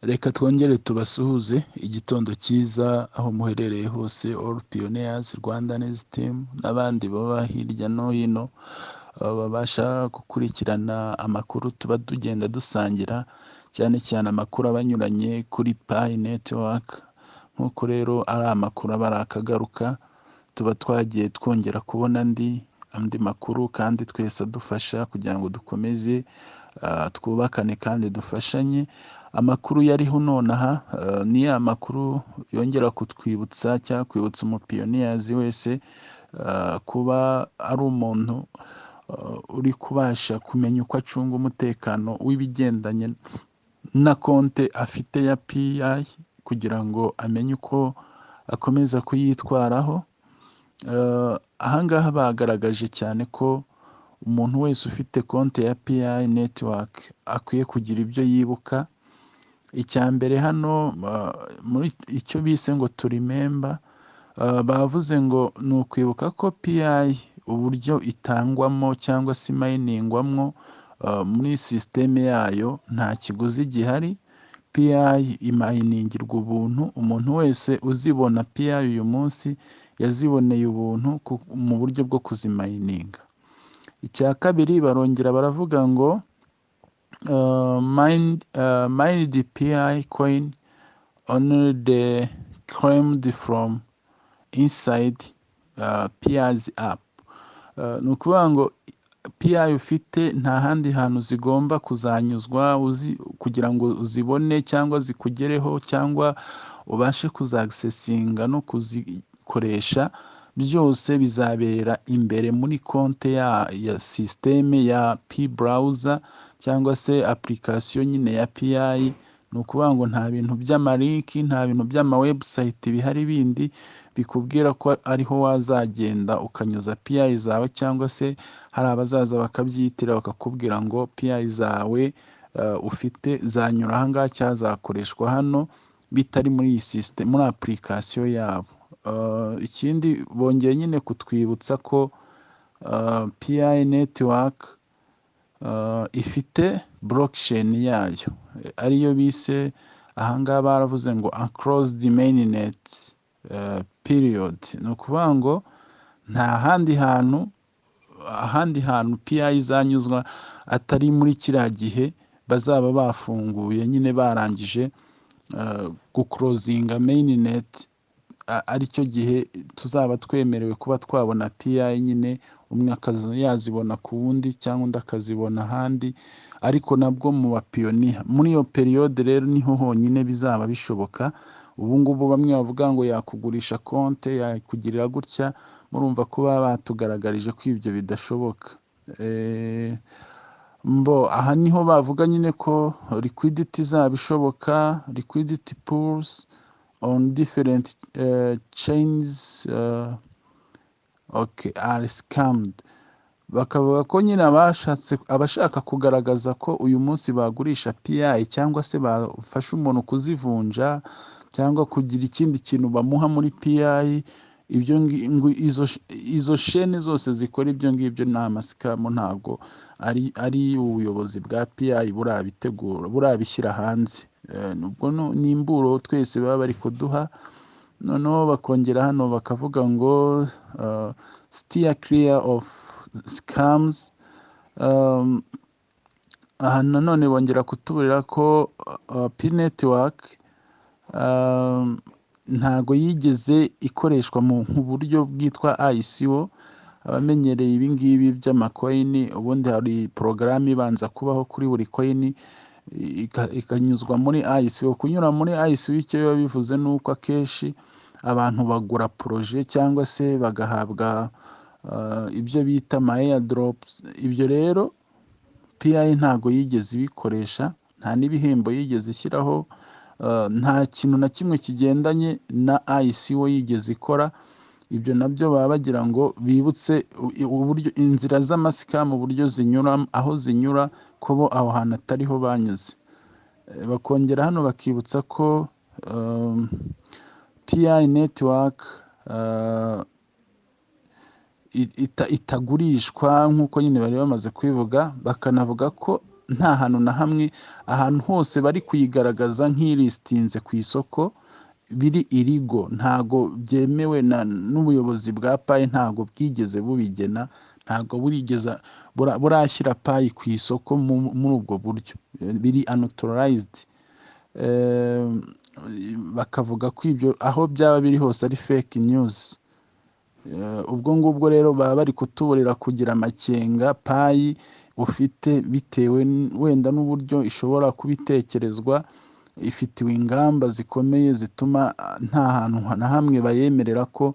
Reka twongere tubasuhuze igitondo cyiza aho muherereye hose, all pioneers Rwanda's team n'abandi baba hirya no hino babasha gukurikirana amakuru tuba tugenda dusangira, cyane cyane amakuru aba anyuranye kuri Pi network. Nk'uko rero ari amakuru aba ari akagaruka, tuba twagiye twongera kubona andi makuru, kandi twese adufasha kugira ngo dukomeze twubakane kandi dufashanye. Amakuru yariho nonaha ni ya makuru yongera kutwibutsa cyangwa kwibutsa umupiyoniyazi wese kuba ari umuntu uri kubasha kumenya uko acunga umutekano w'ibigendanye na konte afite ya PI, kugira ngo amenye uko akomeza kuyitwaraho. Ahangaha bagaragaje cyane ko umuntu wese ufite konte ya PI network akwiye kugira ibyo yibuka. Icya mbere hano muri icyo bise ngo to remember, bavuze ngo ni ukwibuka ko PI uburyo itangwamo cyangwa se imayiningwamo muri sisiteme yayo nta kiguzi gihari. PI imayiningirwa ubuntu, umuntu wese uzibona PI uyu munsi yaziboneye ubuntu mu buryo bwo kuzimayininga. Icya kabiri barongera baravuga ngo mine the PI coin only the claimed from inside PI's app. Ni ukuvuga ngo PI ufite nta handi hantu zigomba kuzanyuzwa kugira ngo uzibone cyangwa zikugereho cyangwa ubashe kuzagisesinga no kuzikoresha. Byose bizabera imbere muri konte ya sisiteme ya P browser cyangwa se application nyine ya PI. Ni ukuvuga ngo nta bintu by'amalinki, nta bintu by'amawebsite bihari bindi bikubwira ko ariho wazagenda ukanyuza PI zawe, cyangwa se hari abazaza bakabyitira bakakubwira ngo PI zawe ufite zanyura ahangaha cyangwa zakoreshwa hano, bitari muri iyi system, muri application yabo. Ikindi bongeye nyine kutwibutsa ko PI network ifite blockchain yayo ariyo bise ahangaha baravuze ngo across the mainnet period. Ni ukuvuga ngo nta ahandi hantu PI zanyuzwa atari muri kiriya gihe bazaba bafunguye nyine barangije guclosinga mainnet, aricyo gihe tuzaba twemerewe kuba twabona PI nyine, umwe yazibona ku wundi cyangwa undi akazibona ahandi, ariko nabwo mu bapiyoniya. Muri iyo periyode rero niho honyine bizaba bishoboka. Ubu ngubu bamwe bavuga ngo yakugurisha konte, yakugirira gutya, murumva ko baba batugaragarije ko ibyo bidashoboka. Aha niho bavuga nyine ko liquidity izaba ishoboka, liquidity pools on different chains are scammed. Bakavuga ko nyine abashaka kugaragaza ko uyu munsi bagurisha PI cyangwa se bafasha umuntu kuzivunja cyangwa kugira ikindi kintu bamuha muri PI, izo shene zose zikora ibyo ngibyo ni amasikamu. Ntabwo ari ubuyobozi bwa PI burabitegura, burabishyira hanze. Nubwo ni imburo twese baba bari kuduha. Noneho bakongera hano bakavuga ngo steer clear of scams. Aha nanone bongera kutuburira ko P network ntago yigeze ikoreshwa mu buryo bwitwa ICO. Abamenyereye ibi ngibi by'amakoini, ubundi hari porogaramu ibanza kubaho kuri buri koini ikanyuzwa muri ICO. Kunyura muri ICO icyo biba bivuze ni uko akenshi abantu bagura proje cyangwa se bagahabwa ibyo bita ama airdrops. Ibyo rero PI ntago yigeze ibikoresha, nta n'ibihembo yigeze ishyiraho, nta kintu na kimwe kigendanye na ICO yigeze ikora. Ibyo nabyo baba bagira ngo bibutse uburyo inzira z'amasikamu uburyo zinyura, aho zinyura ko bo aho hantu atariho banyuze. Bakongera hano bakibutsa ko PI network itagurishwa nk'uko nyine bari bamaze kubivuga. Bakanavuga ko nta hantu na hamwe, ahantu hose bari kuyigaragaza nk'ilistinze ku isoko biri irigo, ntago byemewe n'ubuyobozi bwa payi, ntago bwigeze bubigena, ntago burashyira payi ku isoko muri ubwo buryo, biri unauthorized. Bakavuga ko ibyo aho byaba biri hose ari fake news. Ubwo ngubwo rero baba bari kutuburira kugira amakenga payi ufite, bitewe wenda n'uburyo ishobora kubitekerezwa, ifitiwe ingamba zikomeye zituma nta hantu na hamwe bayemerera ko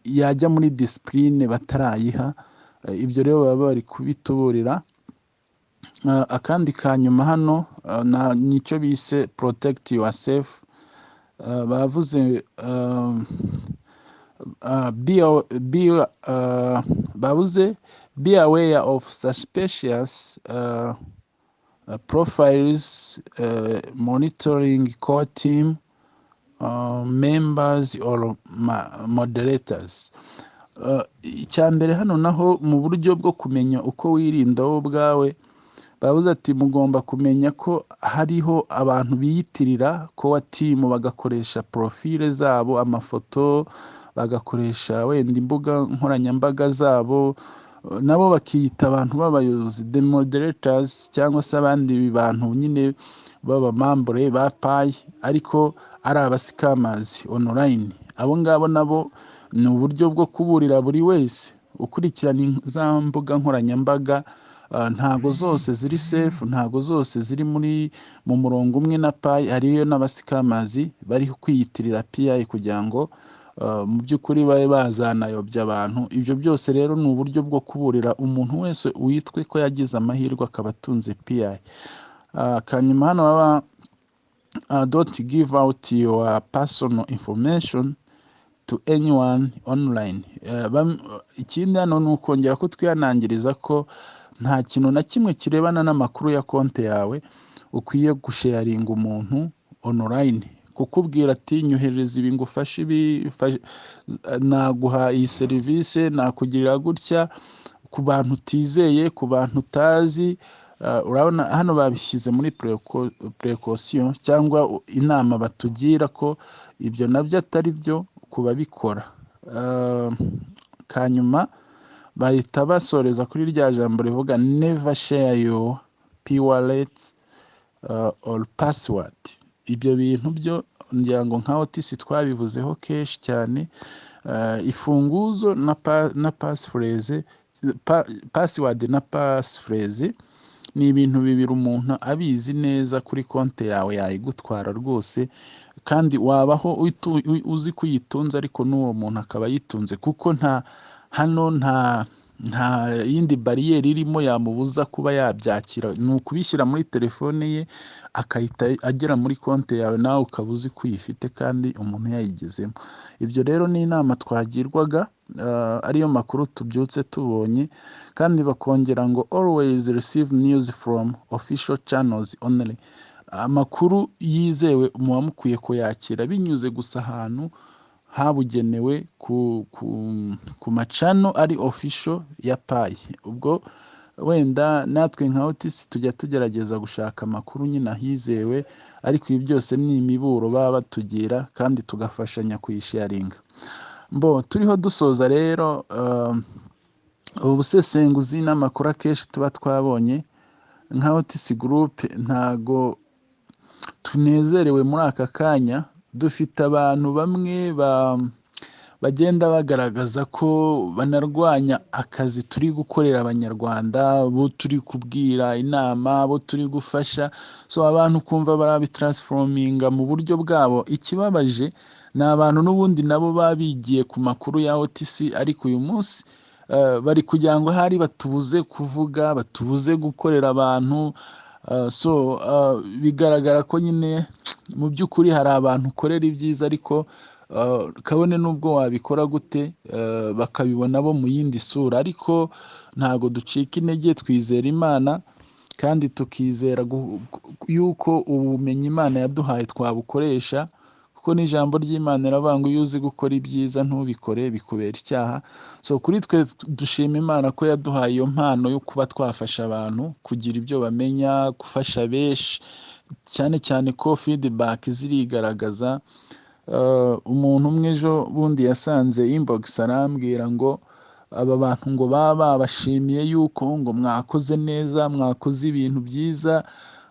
yajya muri disipurine batarayiha. Ibyo rero baba bari kubituburira. Akandi ka nyuma hano nicyo bise protect yourself. Bavuze bavuze be aware of suspicious profiles, monitoring core team members or moderators. Icya mbere hano naho mu buryo bwo kumenya uko wirinda wowe ubwawe, bavuze ati mugomba kumenya ko hariho abantu biyitirira core team, bagakoresha profile zabo, amafoto, bagakoresha wenda imbuga nkoranyambaga zabo, nabo bakiyita abantu b'abayobozi, the moderators, cyangwa se abandi bantu nyine b'abamambure ba payi ariko ari abascammers online. Abo ngabo nabo ni uburyo bwo kuburira buri wese ukurikirana za mbuga nkoranyambaga. Ntago zose ziri safe, ntago zose ziri mu murongo umwe na payi. Hariyo n'abascammers bari kwiyitirira PI kugira ngo mu by'ukuri babe bazanayobya abantu. Ibyo byose rero ni uburyo bwo kuburira umuntu wese witwe ko yagize amahirwe akaba atunze PI. Kanyuma hano baba don't give out your personal information to anyone online. Ikindi hano ni ukongera ko twihanangiriza ko nta kintu na kimwe kirebana n'amakuru ya konti yawe ukwiye gusharinga umuntu online, kukubwira ati nyohereza ibi ngufashe ibi, naguha iyi serivisi, nakugirira gutya, ku bantu utizeye, ku bantu utazi. Urabona hano babishyize muri precaution cyangwa inama batugira ko ibyo nabyo atari byo ku babikora. Kanyuma bahita basoreza kuri rya jambo rivuga never share your p-wallet or password. Ibyo bintu byo ngira ngo nka OTC twabivuzeho kenshi cyane. Ifunguzo na passphrase, password na passphrase ni ibintu bibiri umuntu abizi neza kuri konti yawe yayigutwara rwose, kandi wabaho uzi kuyitunza ariko n'uwo muntu akaba yitunze, kuko nta yindi bariyeri irimo yamubuza kuba yabyakira. Ni ukubishyira muri telefone ye akahita agera muri konti yawe, nawe ukaba uzi ko uyifite kandi umuntu yayigezemo. Ibyo rero ni inama twagirwaga, ariyo makuru tubyutse tubonye. Kandi bakongera ngo always receive news from official channels only. Amakuru yizewe muba mukwiye kuyakira binyuze gusa ahantu habugenewe ku macano ari official ya payi. Ubwo wenda natwe nka OTC tujya tugerageza gushaka amakuru nyine ahizewe, ariko ibi byose ni imiburo baba batugira kandi tugafashanya kuyisharinga. Turiho dusoza rero ubusesenguzi n'amakuru akenshi tuba twabonye nka OTC group, ntago tunezerewe muri aka kanya. Dufite abantu bamwe bagenda bagaragaza ko banarwanya akazi turi gukorera abanyarwanda, bo turi kubwira inama, bo turi gufasha. So abantu kumva barabitransforminga mu buryo bwabo. Ikibabaje ni abantu n'ubundi nabo babigiye ku makuru ya OTC, ariko uyu munsi bari kugira ngo hari batubuze kuvuga, batubuze gukorera abantu. Bigaragara ko nyine mu by'ukuri hari abantu ukorera ibyiza, ariko kabone n'ubwo wabikora gute bakabibona bo mu yindi sura. Ariko ntago ducika intege, twizera Imana kandi tukizera yuko ubumenyi Imana yaduhaye twabukoresha, kuko kuko n'ijambo ry'Imana riravuga ngo iyo uzi gukora ibyiza ntubikore bikubera icyaha. So kuri twe dushima Imana ko yaduhaye iyo mpano yo kuba twafasha abantu kugira ibyo bamenya, gufasha benshi, cyane cyane ko feedback zirigaragaza. Umuntu umwe ejo bundi yasanze inbox arambwira ngo aba bantu ngo baba babashimiye yuko ngo mwakoze neza, mwakoze ibintu byiza,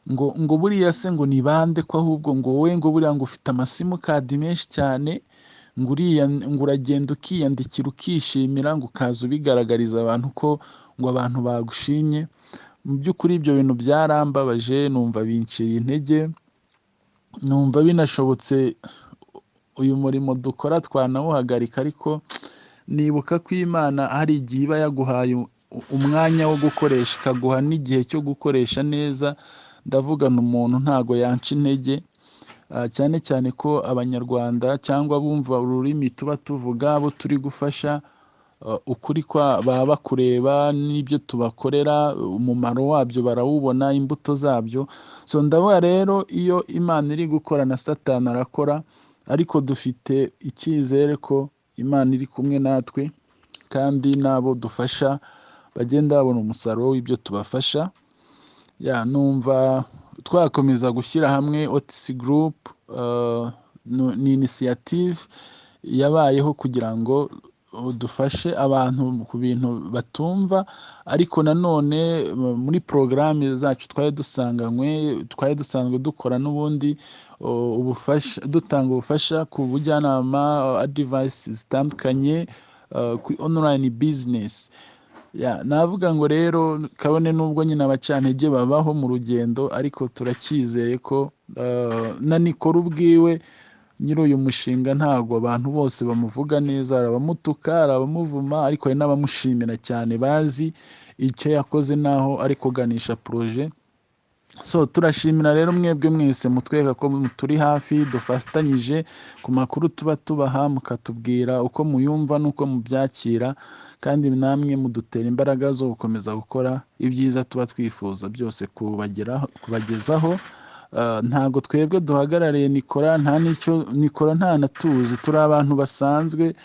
ngo buriya se ngo ni bande ko ahubwo ngo wowe ngo buriya ngo ufite amasimukadi menshi cyane, ngo uragenda ukiyandikira ukishimira ngo ukaza ubigaragariza abantu ko ngo abantu bagushimye. Mu by'ukuri ibyo bintu byarambabaje, numva binciye intege, numva binashobotse uyu murimo dukora twanawuhagarika, ariko nibuka ko Imana hari igihe iba yaguhaye umwanya wo gukoresha, ikaguha n'igihe cyo gukoresha neza. Ndavugana umuntu ntago yanca intege, cyane cyane ko abanyarwanda cyangwa bumva ururimi tuba tuvuga, abo turi gufasha, ukuri baba bakureba n'ibyo tubakorera, umumaro wabyo barawubona, imbuto zabyo. So ndavuga rero iyo Imana iri gukora na Satani arakora, ariko dufite icyizere ko Imana iri kumwe natwe, kandi n'abo dufasha bagenda babona umusaruro w'ibyo tubafasha. Numva twakomeza gushyira hamwe OTC group. Ni initiative yabayeho kugira ngo dufashe abantu ku bintu batumva, ariko nanone muri porogaramu zacu twari dusanzwe dukora n'ubundi ubufasha, dutanga ubufasha ku bujyanama, advice zitandukanye kuri online business. Navuga ngo rero kabone nubwo nyine abacantege babaho mu rugendo, ariko turacyizeye ko na Nikora ubwiwe nyiri uyu mushinga ntabwo abantu bose bamuvuga neza, hari abamutuka, hari abamuvuma, ariko hari n'abamushimira cyane bazi icyo yakoze n'aho ari kuganisha proje. So turashimira rero mwebwe mwese mutwereka ko turi hafi, dufatanyije ku makuru tuba tubaha, mukatubwira uko muyumva n'uko mubyakira, kandi namwe mudutera imbaraga zo gukomeza gukora ibyiza tuba twifuza byose kubagezaho. Ntabwo twebwe duhagarariye Nikora, nta n'icyo Nikora nta natuzi, turi abantu basanzwe.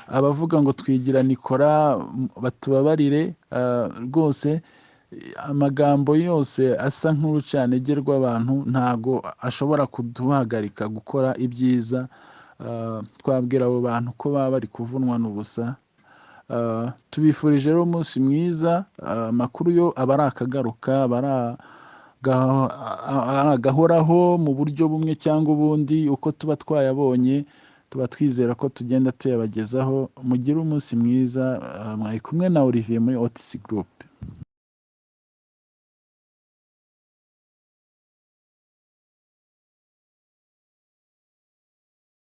Abavuga ngo twigira Nikora batubabarire, rwose amagambo yose asa nk'urucantege rw'abantu ntago ashobora kuduhagarika gukora ibyiza. Twabwira abo bantu ko baba bari kuvunwa n'ubusa. Tubifurije rero umunsi mwiza. Amakuru yo aba ari akagaruka, aba ari agahoraho mu buryo bumwe cyangwa ubundi, uko tuba twayabonye tuba twizera ko tugenda tuyabagezaho. Mugire umunsi mwiza. Mwari kumwe na Olivier muri OTC group.